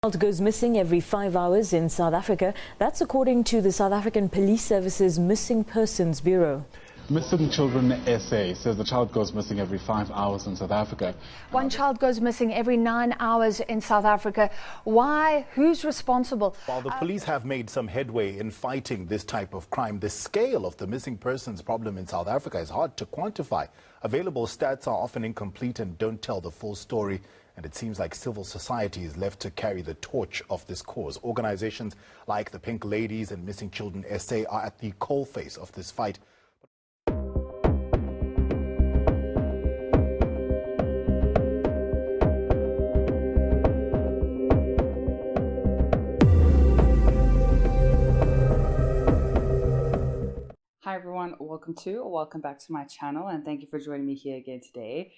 Child goes missing every 5 hours in South Africa. That's according to the South African Police Service's Missing Persons Bureau. Missing Children SA says the child goes missing every 5 hours in South Africa. One child goes missing every 9 hours in South Africa. Why? Who's responsible? While the police have made some headway in fighting this type of crime, the scale of the missing persons problem in South Africa is hard to quantify. Available stats are often incomplete and don't tell the full story. And it seems like civil society is left to carry the torch of this cause. Organizations like the Pink Ladies and Missing Children SA are at the coalface of this fight. Hi everyone, welcome back to my channel, and thank you for joining me here again today.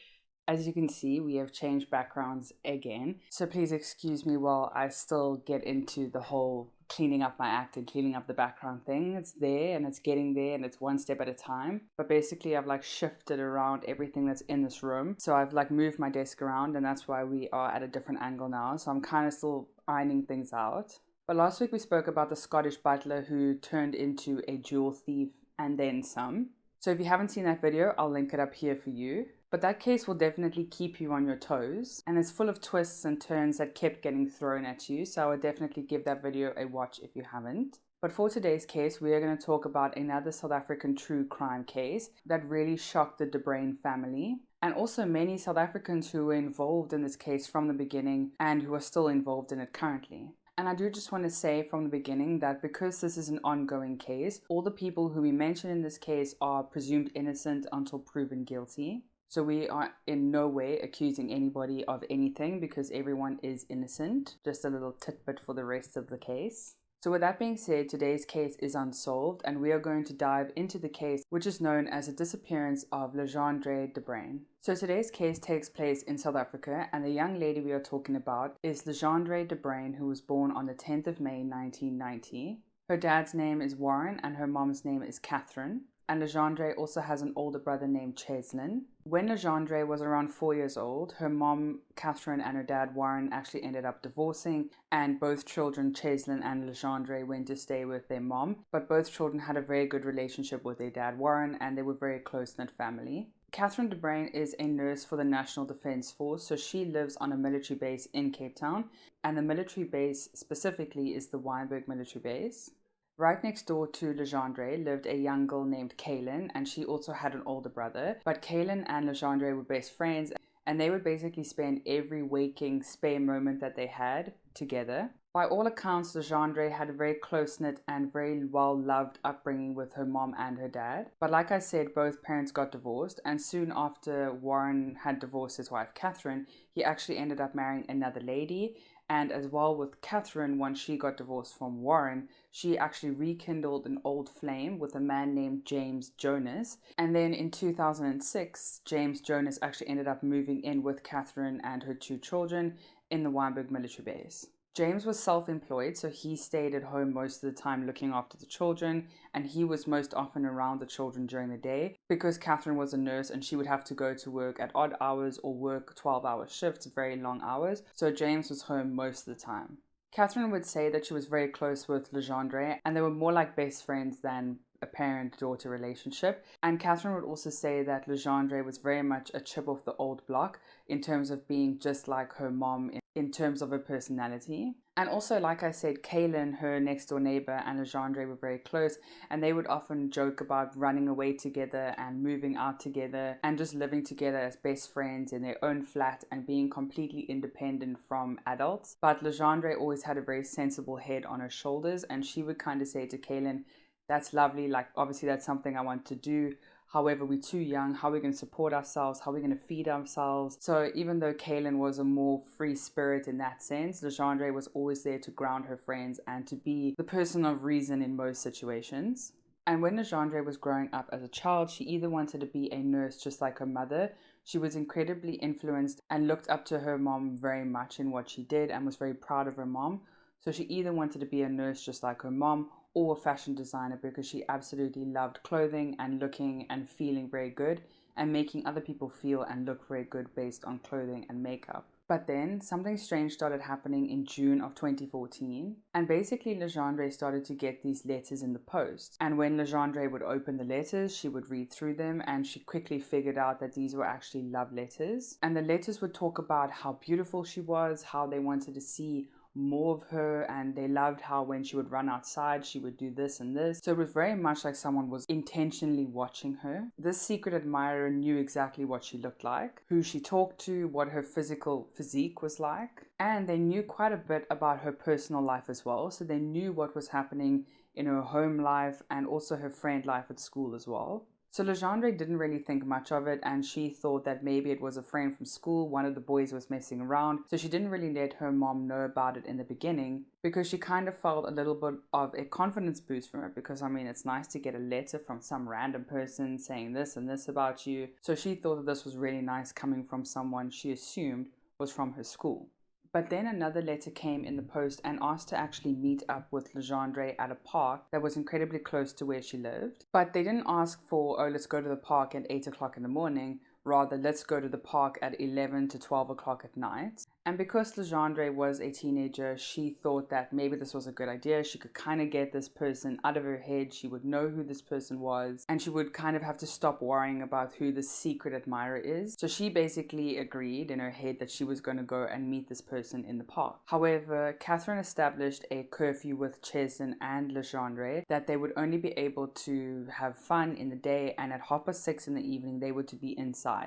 As you can see, we have changed backgrounds again, so please excuse me while I still get into the whole cleaning up my act and cleaning up the background thing. It's there and it's getting there and it's one step at a time. But basically I've like shifted around everything that's in this room. So I've like moved my desk around, and that's why we are at a different angle now. So I'm kind of still ironing things out. But last week we spoke about the Scottish butler who turned into a jewel thief and then some. So if you haven't seen that video, I'll link it up here for you. But that case will definitely keep you on your toes, and it's full of twists and turns that kept getting thrown at you, so I would definitely give that video a watch if you haven't. But for today's case, we are going to talk about another South African true crime case that really shocked the De Bruyn family, and also many South Africans who were involved in this case from the beginning and who are still involved in it currently. And I do just want to say from the beginning that because this is an ongoing case, all the people who we mention in this case are presumed innocent until proven guilty. So we are in no way accusing anybody of anything because everyone is innocent. Just a little tidbit for the rest of the case. So with that being said, today's case is unsolved, and we are going to dive into the case which is known as the disappearance of Le-Jeandre De Bruyn. So today's case takes place in South Africa, and the young lady we are talking about is Le-Jeandre De Bruyn, who was born on the 10th of May 1990. Her dad's name is Warren and her mom's name is Catherine. And Le-Jeandre also has an older brother named Cheslin. When Le-Jeandre was around 4 years old, her mom, Catherine, and her dad, Warren, actually ended up divorcing, and both children, Cheslin and Le-Jeandre, went to stay with their mom. But both children had a very good relationship with their dad, Warren, and they were very close-knit family. Catherine De Bruyn is a nurse for the National Defence Force, so she lives on a military base in Cape Town, and the military base specifically is the Wynberg military base. Right next door to Le-Jeandre lived a young girl named Kaylin, and she also had an older brother. But Kaylin and Le-Jeandre were best friends, and they would basically spend every waking spare moment that they had together. By all accounts, Le-Jeandre had a very close-knit and very well-loved upbringing with her mom and her dad. But like I said, both parents got divorced, and soon after Warren had divorced his wife Catherine, he actually ended up marrying another lady. And as well with Catherine, once she got divorced from Warren, she actually rekindled an old flame with a man named James Jonas. And then in 2006, James Jonas actually ended up moving in with Catherine and her two children in the Wynberg military base. James was self-employed, so he stayed at home most of the time looking after the children, and he was most often around the children during the day because Catherine was a nurse and she would have to go to work at odd hours or work 12-hour shifts, very long hours, so James was home most of the time. Catherine would say that she was very close with Le-Jeandre, and they were more like best friends than a parent-daughter relationship. And Catherine would also say that Le-Jeandre was very much a chip off the old block in terms of being just like her mom in terms of her personality. And also, like I said, Kaylin, her next door neighbor, and Le-Jeandre were very close, and they would often joke about running away together and moving out together and just living together as best friends in their own flat and being completely independent from adults. But Le-Jeandre always had a very sensible head on her shoulders, and she would kind of say to Kaylin, "That's lovely, like obviously that's something I want to do. However, we're too young. How are we going to support ourselves? How are we going to feed ourselves?" So even though Kaylin was a more free spirit in that sense, Le-Jeandre was always there to ground her friends and to be the person of reason in most situations. And when Le-Jeandre was growing up as a child, she either wanted to be a nurse just like her mother. She was incredibly influenced and looked up to her mom very much in what she did and was very proud of her mom. So she either wanted to be a nurse just like her mom or a fashion designer because she absolutely loved clothing and looking and feeling very good and making other people feel and look very good based on clothing and makeup. But then something strange started happening in June of 2014, and basically Le-Jeandre started to get these letters in the post. And when Le-Jeandre would open the letters, she would read through them, and she quickly figured out that these were actually love letters. And the letters would talk about how beautiful she was, how they wanted to see more of her, and they loved how when she would run outside she would do this and this. So it was very much like someone was intentionally watching her. This secret admirer knew exactly what she looked like, who she talked to, what her physical physique was like, and they knew quite a bit about her personal life as well. So they knew what was happening in her home life and also her friend life at school as well. So Le-Jeandre didn't really think much of it, and she thought that maybe it was a friend from school, one of the boys was messing around, so she didn't really let her mom know about it in the beginning, because she kind of felt a little bit of a confidence boost from it, because I mean, it's nice to get a letter from some random person saying this and this about you. So she thought that this was really nice coming from someone she assumed was from her school. But then another letter came in the post and asked to actually meet up with Le-Jeandre at a park that was incredibly close to where she lived. But they didn't ask for, oh, let's go to the park at 8 o'clock in the morning. Rather, let's go to the park at 11 to 12 o'clock at night. And because Le-Jeandre was a teenager, she thought that maybe this was a good idea. She could kind of get this person out of her head. She would know who this person was, and she would kind of have to stop worrying about who the secret admirer is. So she basically agreed in her head that she was going to go and meet this person in the park. However, Catherine established a curfew with Chesden and Le-Jeandre that they would only be able to have fun in the day, and at 6:30 in the evening they were to be inside.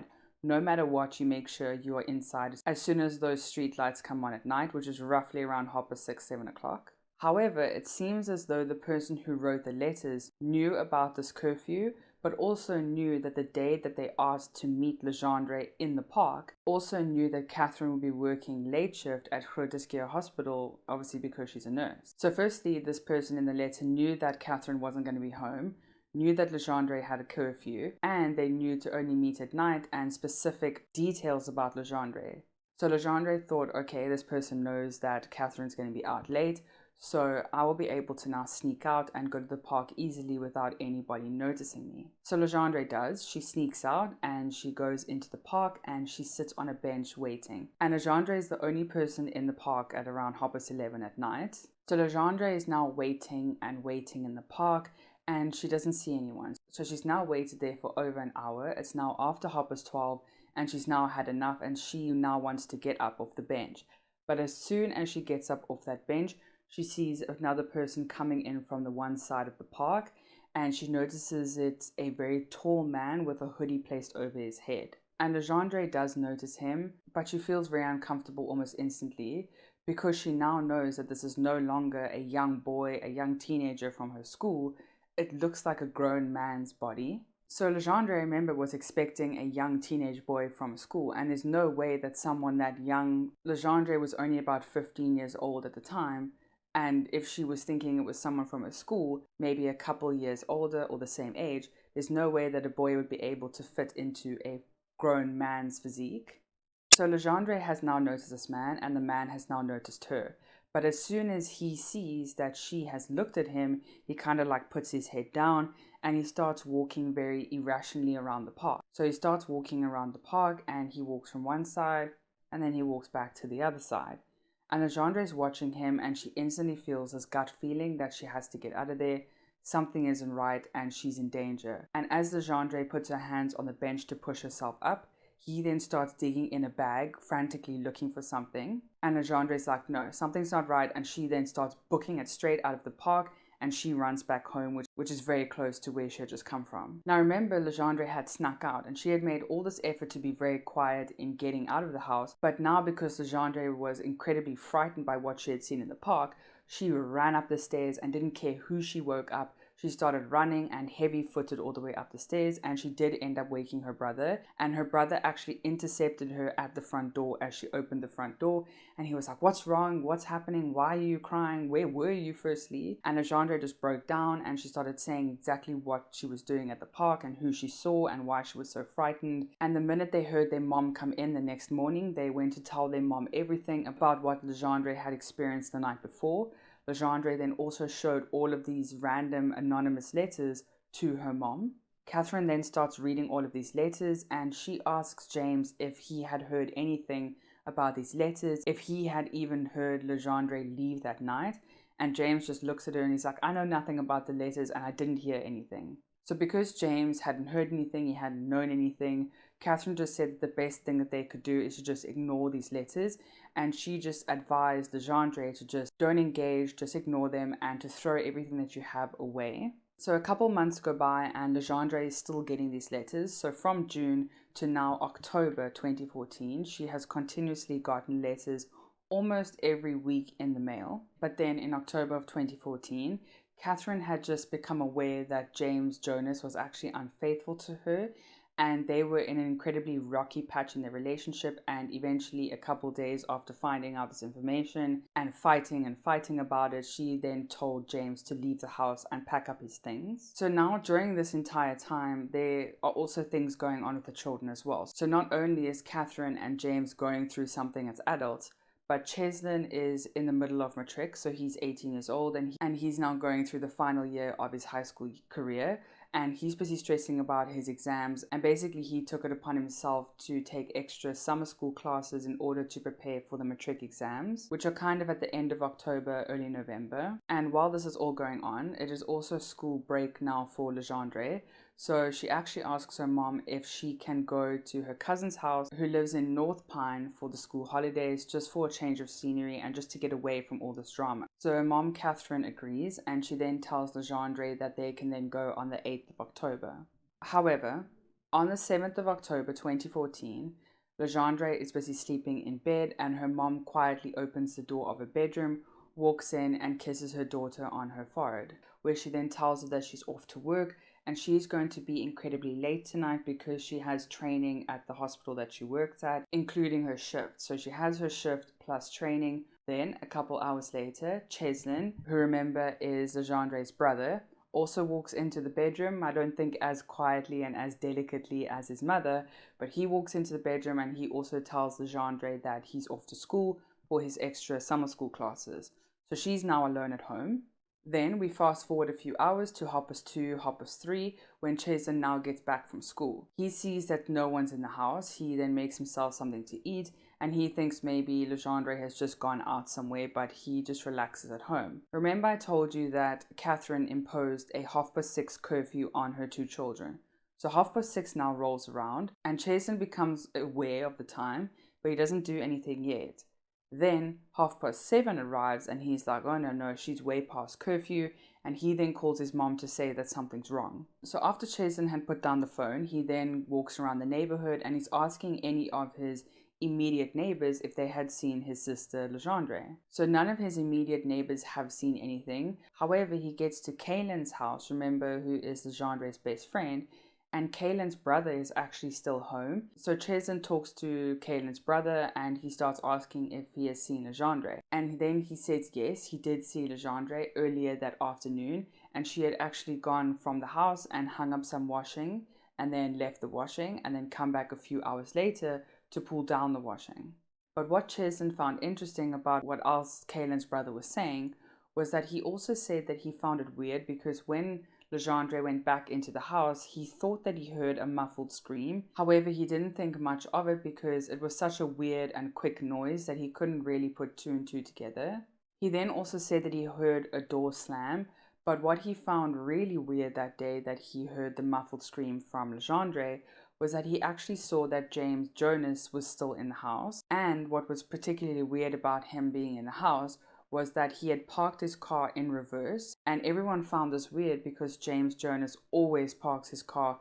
No matter what, you make sure you are inside as soon as those street lights come on at night, which is roughly around 6:30, 7 o'clock. However, it seems as though the person who wrote the letters knew about this curfew, but also knew that the day that they asked to meet Le-Jeandre in the park, also knew that Catherine would be working late shift at Groote Hospital, obviously because she's a nurse. So firstly, this person in the letter knew that Catherine wasn't going to be home, knew that Le-Jeandre had a curfew, and they knew to only meet at night and specific details about Le-Jeandre. So Le-Jeandre thought, okay, this person knows that Catherine's going to be out late, so I will be able to now sneak out and go to the park easily without anybody noticing me. So Le-Jeandre does. She sneaks out and she goes into the park and she sits on a bench waiting. And Le-Jeandre is the only person in the park at around 11:30 at night. So Le-Jeandre is now waiting and waiting in the park, and she doesn't see anyone. So she's now waited there for over an hour. It's now after 12:30, and she's now had enough, and she now wants to get up off the bench. But as soon as she gets up off that bench, she sees another person coming in from the one side of the park, and she notices it's a very tall man with a hoodie placed over his head. And Le-Jeandre does notice him, but she feels very uncomfortable almost instantly, because she now knows that this is no longer a young boy, a young teenager from her school. It looks like a grown man's body. So Le-Jeandre, remember, was expecting a young teenage boy from school, and there's no way that someone that young, Le-Jeandre was only about 15 years old at the time, and if she was thinking it was someone from her school, maybe a couple years older or the same age, there's no way that a boy would be able to fit into a grown man's physique. So Le-Jeandre has now noticed this man, and the man has now noticed her. But as soon as he sees that she has looked at him, he kind of like puts his head down and he starts walking very irrationally around the park. So he starts walking around the park and he walks from one side and then he walks back to the other side. And Le-Jeandre is watching him and she instantly feels this gut feeling that she has to get out of there. Something isn't right and she's in danger. And as Le-Jeandre puts her hands on the bench to push herself up, he then starts digging in a bag, frantically looking for something. And Le-Jeandre is like, no, something's not right. And she then starts booking it straight out of the park. And she runs back home, which is very close to where she had just come from. Now remember, Le-Jeandre had snuck out and she had made all this effort to be very quiet in getting out of the house. But now because Le-Jeandre was incredibly frightened by what she had seen in the park, she ran up the stairs and didn't care who she woke up. She started running and heavy-footed all the way up the stairs, and she did end up waking her brother, and her brother actually intercepted her at the front door as she opened the front door, and he was like, what's wrong? What's happening? Why are you crying? Where were you firstly? And Le-Jeandre just broke down and she started saying exactly what she was doing at the park and who she saw and why she was so frightened. And the minute they heard their mom come in the next morning, they went to tell their mom everything about what Le-Jeandre had experienced the night before. Le-Jeandre then also showed all of these random anonymous letters to her mom. Catherine then starts reading all of these letters and she asks James if he had heard anything about these letters, if he had even heard Le-Jeandre leave that night. And James just looks at her and he's like, I know nothing about the letters and I didn't hear anything. So because James hadn't heard anything, he hadn't known anything, Catherine just said that the best thing that they could do is to just ignore these letters. And she just advised Le-Jeandre to just don't engage, just ignore them and to throw everything that you have away. So a couple months go by and Le-Jeandre is still getting these letters. So from June to now October 2014, she has continuously gotten letters almost every week in the mail. But then in October of 2014, Catherine had just become aware that James Jonas was actually unfaithful to her, and they were in an incredibly rocky patch in their relationship. And eventually, a couple days after finding out this information and fighting about it, she then told James to leave the house and pack up his things. So now during this entire time, there are also things going on with the children as well. So not only is Catherine and James going through something as adults, but Cheslin is in the middle of matric, so he's 18 years old, and he's now going through the final year of his high school career, and he's busy stressing about his exams, and basically he took it upon himself to take extra summer school classes in order to prepare for the matric exams, which are kind of at the end of October, early November. And while this is all going on, it is also school break now for Le-Jeandre. So she actually asks her mom if she can go to her cousin's house, who lives in North Pine, for the school holidays, just for a change of scenery and just to get away from all this drama. So her mom, Catherine, agrees, and she then tells Le-Jeandre that they can then go on the 8th of October. However, on the 7th of October 2014, Le-Jeandre is busy sleeping in bed, and her mom quietly opens the door of her bedroom, walks in and kisses her daughter on her forehead, where she then tells her that she's off to work and she's going to be incredibly late tonight because she has training at the hospital that she works at, including her shift. So she has her shift plus training. Then a couple hours later, Cheslin, who remember is Le-Jeandre's brother, also walks into the bedroom. I don't think as quietly and as delicately as his mother, but he walks into the bedroom and he also tells Le-Jeandre that he's off to school for his extra summer school classes. So she's now alone at home. Then we fast forward a few hours to 3:30, when Cheslin now gets back from school. He sees that no one's in the house. He then makes himself something to eat, and he thinks maybe Le-Jeandre has just gone out somewhere, but he just relaxes at home. Remember I told you that Catherine imposed a 6:30 curfew on her two children. So 6:30 now rolls around, and Cheslin becomes aware of the time, but he doesn't do anything yet. Then 7:30 arrives and he's like, oh no, she's way past curfew, and he then calls his mom to say that something's wrong. So after Cheslin had put down the phone, he then walks around the neighborhood and he's asking any of his immediate neighbors if they had seen his sister Le-Jeandre. So none of his immediate neighbors have seen anything. However, he gets to Kaylin's house, remember, who is Le-Jeandre's best friend, and Kaylin's brother is actually still home. So Cheslin talks to Kaylin's brother and he starts asking if he has seen Le-Jeandre. And then he says yes, he did see Le-Jeandre earlier that afternoon, and she had actually gone from the house and hung up some washing and then left the washing and then come back a few hours later to pull down the washing. But what Cheslin found interesting about what else Kaylin's brother was saying was that he also said that he found it weird because when Le-Jeandre went back into the house, he thought that he heard a muffled scream. However, he didn't think much of it because it was such a weird and quick noise that he couldn't really put two and two together. He then also said that he heard a door slam, but what he found really weird that day that he heard the muffled scream from Le-Jeandre was that he actually saw that James Jonas was still in the house. And what was particularly weird about him being in the house was that he had parked his car in reverse, and everyone found this weird because James Jonas always parks his car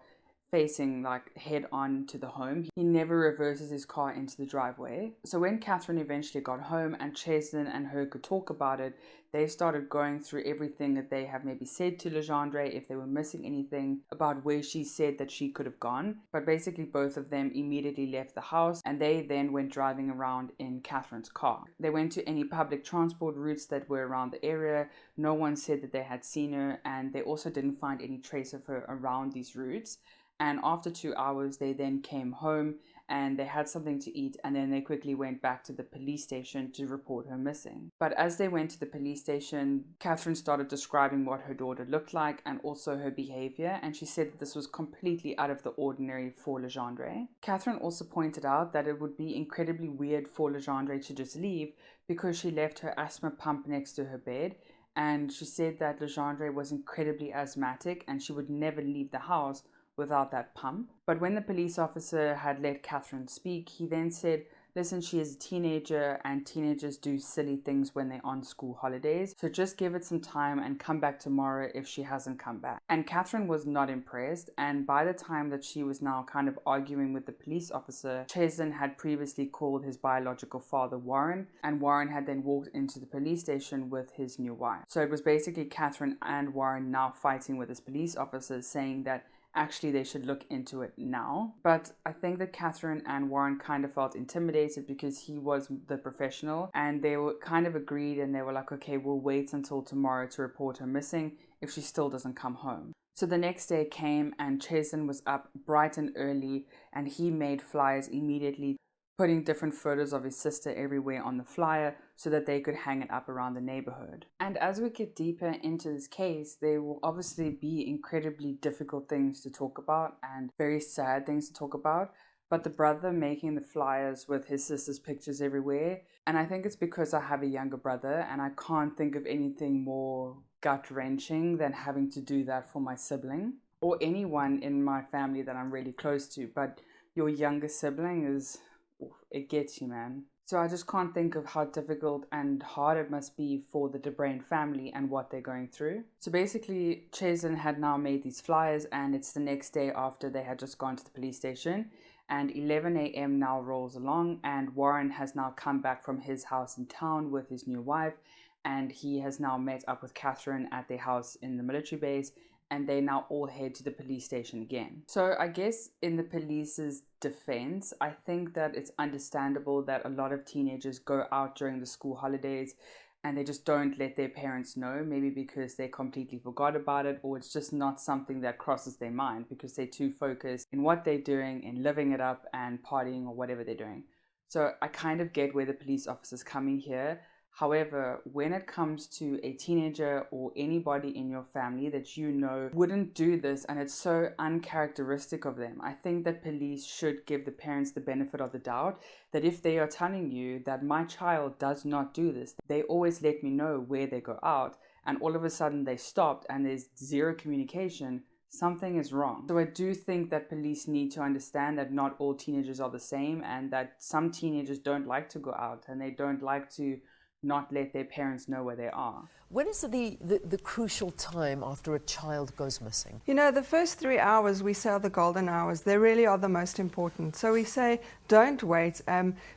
facing like head on to the home. He never reverses his car into the driveway. So when Catherine eventually got home and Cheslin and her could talk about it, they started going through everything that they have maybe said to Le-Jeandre, if they were missing anything about where she said that she could have gone. But basically both of them immediately left the house and they then went driving around in Catherine's car. They went to any public transport routes that were around the area. No one said that they had seen her, and they also didn't find any trace of her around these routes. And after 2 hours, they then came home and they had something to eat, and then they quickly went back to the police station to report her missing. But as they went to the police station, Catherine started describing what her daughter looked like and also her behavior, and she said that this was completely out of the ordinary for Le-Jeandre. Catherine also pointed out that it would be incredibly weird for Le-Jeandre to just leave because she left her asthma pump next to her bed, and she said that Le-Jeandre was incredibly asthmatic and she would never leave the house without that pump. But when the police officer had let Catherine speak, he then said, listen, she is a teenager and teenagers do silly things when they're on school holidays, so just give it some time and come back tomorrow if she hasn't come back. And Catherine was not impressed, and by the time that she was now kind of arguing with the police officer, Le-Jeandre had previously called his biological father Warren, and Warren had then walked into the police station with his new wife. So it was basically Catherine and Warren now fighting with this police officer, saying that actually they should look into it now. But I think that Catherine and Warren kind of felt intimidated because he was the professional, and they were kind of agreed, and they were like, okay, we'll wait until tomorrow to report her missing if she still doesn't come home. So the next day came, and Le-Jeandre was up bright and early, and he made flyers immediately, putting different photos of his sister everywhere on the flyer so that they could hang it up around the neighborhood. And as we get deeper into this case, there will obviously be incredibly difficult things to talk about and very sad things to talk about. But the brother making the flyers with his sister's pictures everywhere, and I think it's because I have a younger brother and I can't think of anything more gut-wrenching than having to do that for my sibling or anyone in my family that I'm really close to. But your younger sibling is... it gets you, man. So I just can't think of how difficult and hard it must be for the De Bruyn family and what they're going through. So basically, Le-Jeandre had now made these flyers, and it's the next day after they had just gone to the police station, and 11 a.m. now rolls along, and Warren has now come back from his house in town with his new wife, and he has now met up with Catherine at their house in the military base, and they now all head to the police station again. So I guess in the police's defense, I think that it's understandable that a lot of teenagers go out during the school holidays and they just don't let their parents know, maybe because they completely forgot about it, or it's just not something that crosses their mind because they're too focused in what they're doing, in living it up and partying or whatever they're doing. So I kind of get where the police officer's coming here. However, when it comes to a teenager or anybody in your family that you know wouldn't do this, and it's so uncharacteristic of them, I think that police should give the parents the benefit of the doubt that if they are telling you that my child does not do this, they always let me know where they go out, and all of a sudden they stopped and there's zero communication, something is wrong. So I do think that police need to understand that not all teenagers are the same, and that some teenagers don't like to go out and they don't like to not let their parents know where they are. When is the crucial time after a child goes missing? You know, the first 3 hours we say are the golden hours. They really are the most important. So we say, don't wait.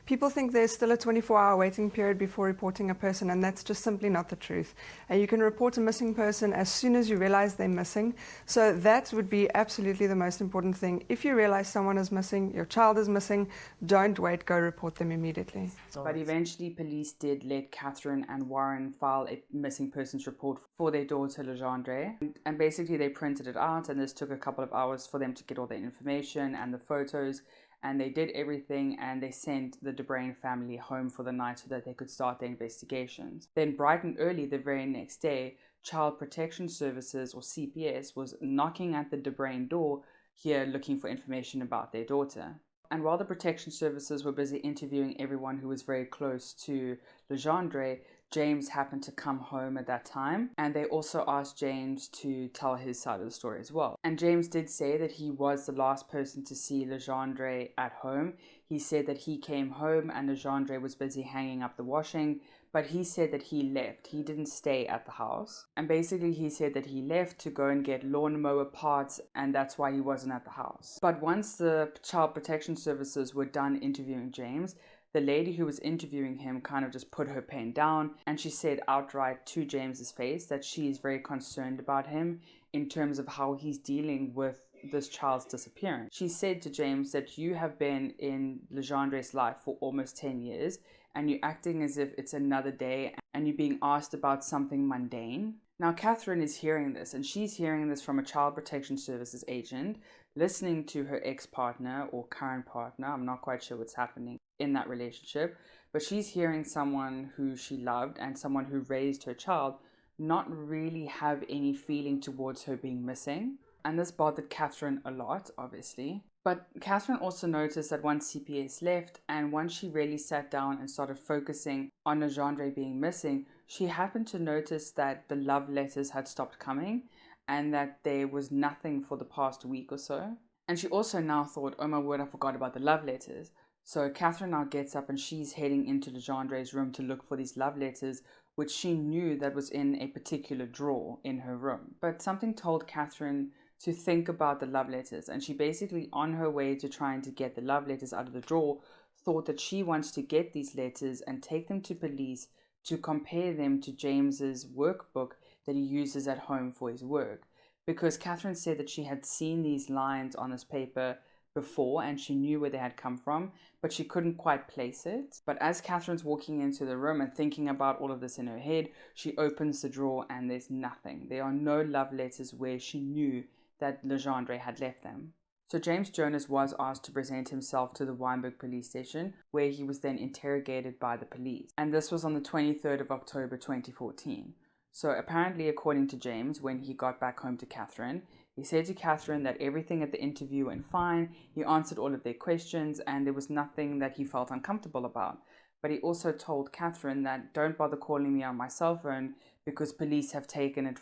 People think there's still a 24-hour waiting period before reporting a person, and that's just simply not the truth. You can report a missing person as soon as you realize they're missing. So that would be absolutely the most important thing. If you realize someone is missing, your child is missing, don't wait, go report them immediately. But eventually police did let Catherine and Warren file a missing persons report for their daughter Le-Jeandre, and basically they printed it out, and this took a couple of hours for them to get all the information and the photos, and they did everything, and they sent the De Bruyn family home for the night so that they could start their investigations. Then bright and early the very next day, Child Protection Services, or CPS, was knocking at the De Bruyn door here looking for information about their daughter. And while the protection services were busy interviewing everyone who was very close to Le-Jeandre, James happened to come home at that time, and they also asked James to tell his side of the story as well. And James did say that he was the last person to see Le-Jeandre at home. He said that he came home and Le-Jeandre was busy hanging up the washing, but he said that he left. He didn't stay at the house. And basically he said that he left to go and get lawnmower parts, and that's why he wasn't at the house. But once the Child Protection Services were done interviewing James, the lady who was interviewing him kind of just put her pen down, and she said outright to James's face that she is very concerned about him in terms of how he's dealing with this child's disappearance. She said to James that you have been in Le-Jeandre's life for almost 10 years, and you're acting as if it's another day, and you're being asked about something mundane. Now, Catherine is hearing this, and she's hearing this from a child protection services agent, listening to her ex-partner or current partner. I'm not quite sure what's happening in that relationship, but she's hearing someone who she loved and someone who raised her child not really have any feeling towards her being missing. And this bothered Catherine a lot, obviously. But Catherine also noticed that once CPS left and once she really sat down and started focusing on Le-Jeandre being missing, she happened to notice that the love letters had stopped coming and that there was nothing for the past week or so. And she also now thought, oh my word, I forgot about the love letters. So Catherine now gets up and she's heading into Le-Jeandre's room to look for these love letters, which she knew that was in a particular drawer in her room. But something told Catherine to think about the love letters, and she basically, on her way to trying to get the love letters out of the drawer, thought that she wants to get these letters and take them to police to compare them to James's workbook that he uses at home for his work. Because Catherine said that she had seen these lines on this paper before and she knew where they had come from, but she couldn't quite place it. But as Catherine's walking into the room and thinking about all of this in her head, she opens the drawer and there's nothing. There are no love letters where she knew that Le-Jeandre had left them. So James Jonas was asked to present himself to the Wynberg police station, where he was then interrogated by the police. And this was on the 23rd of October 2014. So apparently, according to James, when he got back home to Catherine, he said to Catherine that everything at the interview went fine, he answered all of their questions, and there was nothing that he felt uncomfortable about. But he also told Catherine that don't bother calling me on my cell phone because police have taken it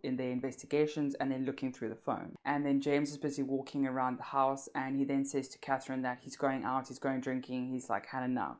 in their investigations and they're looking through the phone. And then James is busy walking around the house and he then says to Catherine that he's going out, he's going drinking, he's like had enough.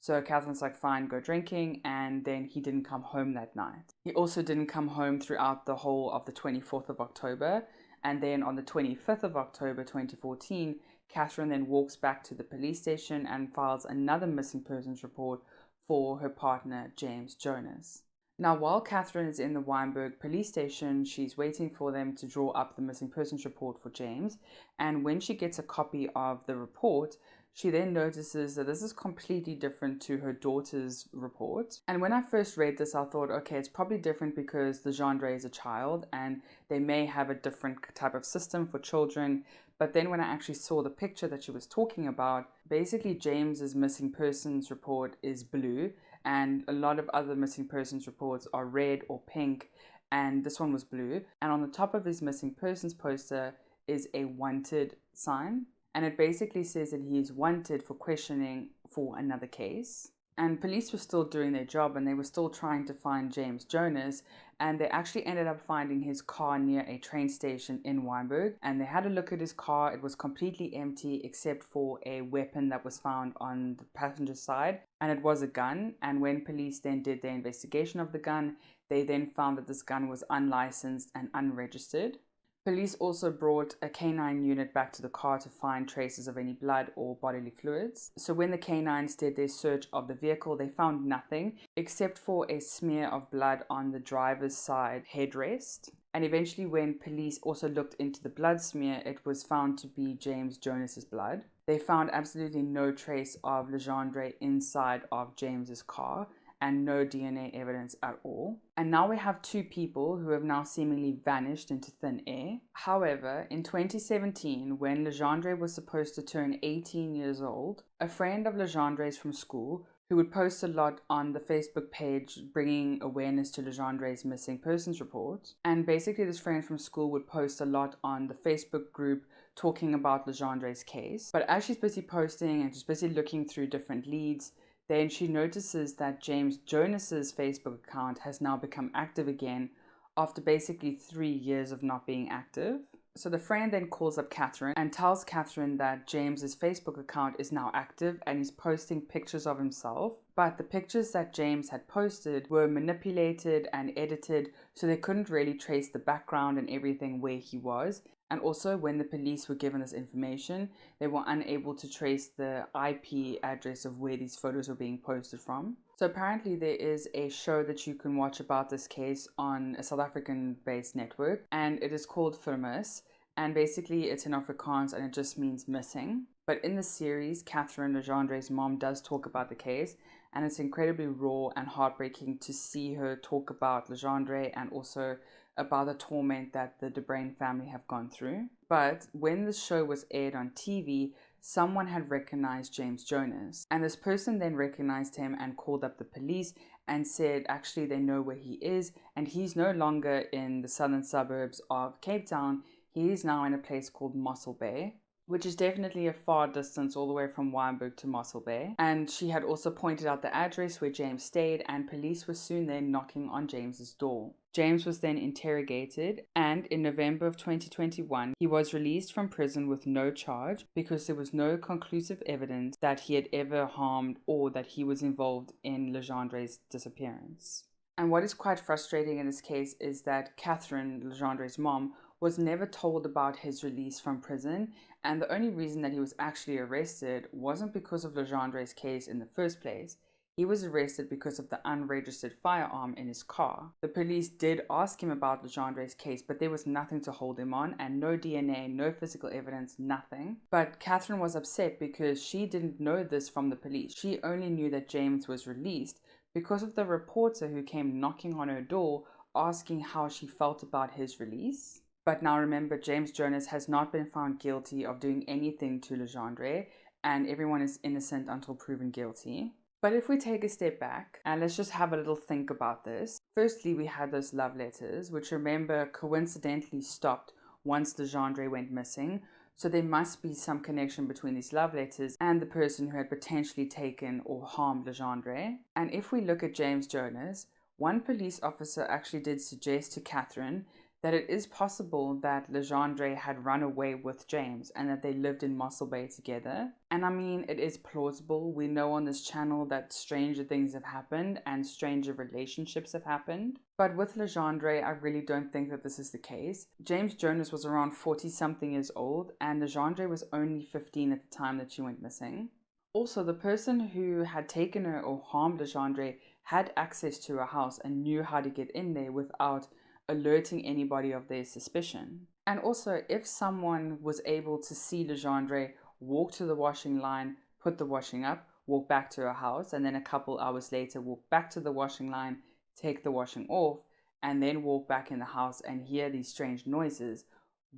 So Catherine's like, fine, go drinking, and then he didn't come home that night. He also didn't come home throughout the whole of the 24th of October, and then on the 25th of October 2014, Catherine then walks back to the police station and files another missing persons report for her partner, James Jonas. Now, while Catherine is in the Wynberg police station, she's waiting for them to draw up the missing persons report for James, and when she gets a copy of the report, she then notices that this is completely different to her daughter's report. And when I first read this, I thought, okay, it's probably different because Le-Jeandre is a child and they may have a different type of system for children. But then when I actually saw the picture that she was talking about, basically James's missing persons report is blue and a lot of other missing persons reports are red or pink, and this one was blue. And on the top of his missing persons poster is a wanted sign. And it basically says that he is wanted for questioning for another case. And police were still doing their job and they were still trying to find James Jonas, and they actually ended up finding his car near a train station in Wynberg. And they had a look at his car. It was completely empty except for a weapon that was found on the passenger side, and it was a gun. And when police then did their investigation of the gun, they then found that this gun was unlicensed and unregistered. Police also brought a canine unit back to the car to find traces of any blood or bodily fluids. So when the canines did their search of the vehicle, they found nothing except for a smear of blood on the driver's side headrest. And eventually when police also looked into the blood smear, it was found to be James Jonas's blood. They found absolutely no trace of Le-Jeandre inside of James's car, and no DNA evidence at all. And now we have two people who have now seemingly vanished into thin air. However, in 2017, when Le-Jeandre was supposed to turn 18 years old, a friend of Le-Jeandre's from school, who would post a lot on the Facebook page bringing awareness to Le-Jeandre's missing persons report, and basically this friend from school would post a lot on the Facebook group talking about Le-Jeandre's case. But as she's busy posting and she's busy looking through different leads, then she notices that James Jonas's Facebook account has now become active again after basically 3 years of not being active. So the friend then calls up Catherine and tells Catherine that James's Facebook account is now active and he's posting pictures of himself. But the pictures that James had posted were manipulated and edited, so they couldn't really trace the background and everything where he was. And also, when the police were given this information, they were unable to trace the IP address of where these photos were being posted from. So apparently there is a show that you can watch about this case on a South African-based network, and it is called Vermis, and basically it's in Afrikaans and it just means missing. But in the series, Catherine, Le-Jeandre's mom, does talk about the case, and it's incredibly raw and heartbreaking to see her talk about Le-Jeandre and also about the torment that the De Bruyn family have gone through. But when the show was aired on TV, someone had recognized James Jonas, and this person then recognized him and called up the police and said actually they know where he is, and he's no longer in the southern suburbs of Cape Town. He is now in a place called Mossel Bay, which is definitely a far distance all the way from Wynberg to Mossel Bay. And she had also pointed out the address where James stayed, and police were soon then knocking on James's door. James was then interrogated, and in November of 2021, he was released from prison with no charge because there was no conclusive evidence that he had ever harmed or that he was involved in Le-Jeandre's disappearance. And what is quite frustrating in this case is that Catherine, Le-Jeandre's mom, was never told about his release from prison, and the only reason that he was actually arrested wasn't because of Le-Jeandre's case in the first place. He was arrested because of the unregistered firearm in his car. The police did ask him about Le-Jeandre's case, but there was nothing to hold him on, and no DNA, no physical evidence, nothing. But Catherine was upset because she didn't know this from the police. She only knew that James was released because of the reporter who came knocking on her door asking how she felt about his release. But now remember, James Jonas has not been found guilty of doing anything to Le-Jeandre, and everyone is innocent until proven guilty. But if we take a step back and let's just have a little think about this. Firstly, we had those love letters, which remember coincidentally stopped once Le-Jeandre went missing. So there must be some connection between these love letters and the person who had potentially taken or harmed Le-Jeandre. And if we look at James Jonas, one police officer actually did suggest to Catherine that it is possible that Le-Jeandre had run away with James and that they lived in Mossel Bay together. And I mean, it is plausible. We know on this channel that stranger things have happened and stranger relationships have happened. But with Le-Jeandre, I really don't think that this is the case. James Jonas was around 40-something years old, and Le-Jeandre was only 15 at the time that she went missing. Also, the person who had taken her or harmed Le-Jeandre had access to her house and knew how to get in there without alerting anybody of their suspicion. And also, if someone was able to see Le-Jeandre walk to the washing line, put the washing up, walk back to her house, and then a couple hours later walk back to the washing line, take the washing off, and then walk back in the house and hear these strange noises,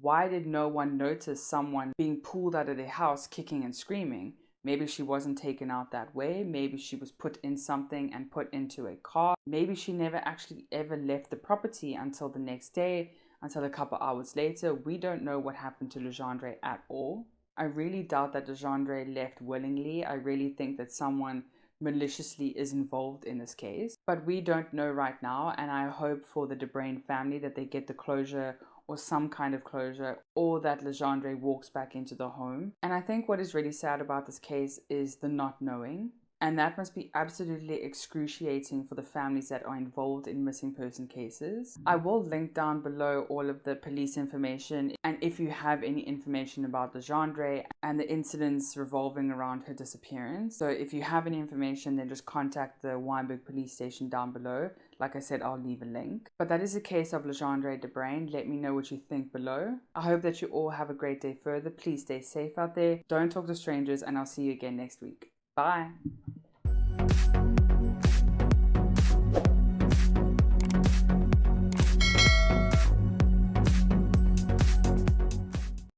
why did no one notice someone being pulled out of their house kicking and screaming? Maybe she wasn't taken out that way. Maybe she was put in something and put into a car. Maybe she never actually ever left the property until the next day, until a couple hours later. We don't know what happened to Le-Jeandre at all. I really doubt that Le-Jeandre left willingly. I really think that someone maliciously is involved in this case. But we don't know right now, and I hope for the De Bruyn family that they get the closure or some kind of closure, or that Le-Jeandre walks back into the home. And I think what is really sad about this case is the not knowing. And that must be absolutely excruciating for the families that are involved in missing person cases. I will link down below all of the police information, and if you have any information about Le-Jeandre and the incidents revolving around her disappearance. So if you have any information, then just contact the Wynberg police station down below. Like I said, I'll leave a link. But that is the case of Le-Jeandre De Bruyn. Let me know what you think below. I hope that you all have a great day further. Please stay safe out there. Don't talk to strangers, and I'll see you again next week. Bye.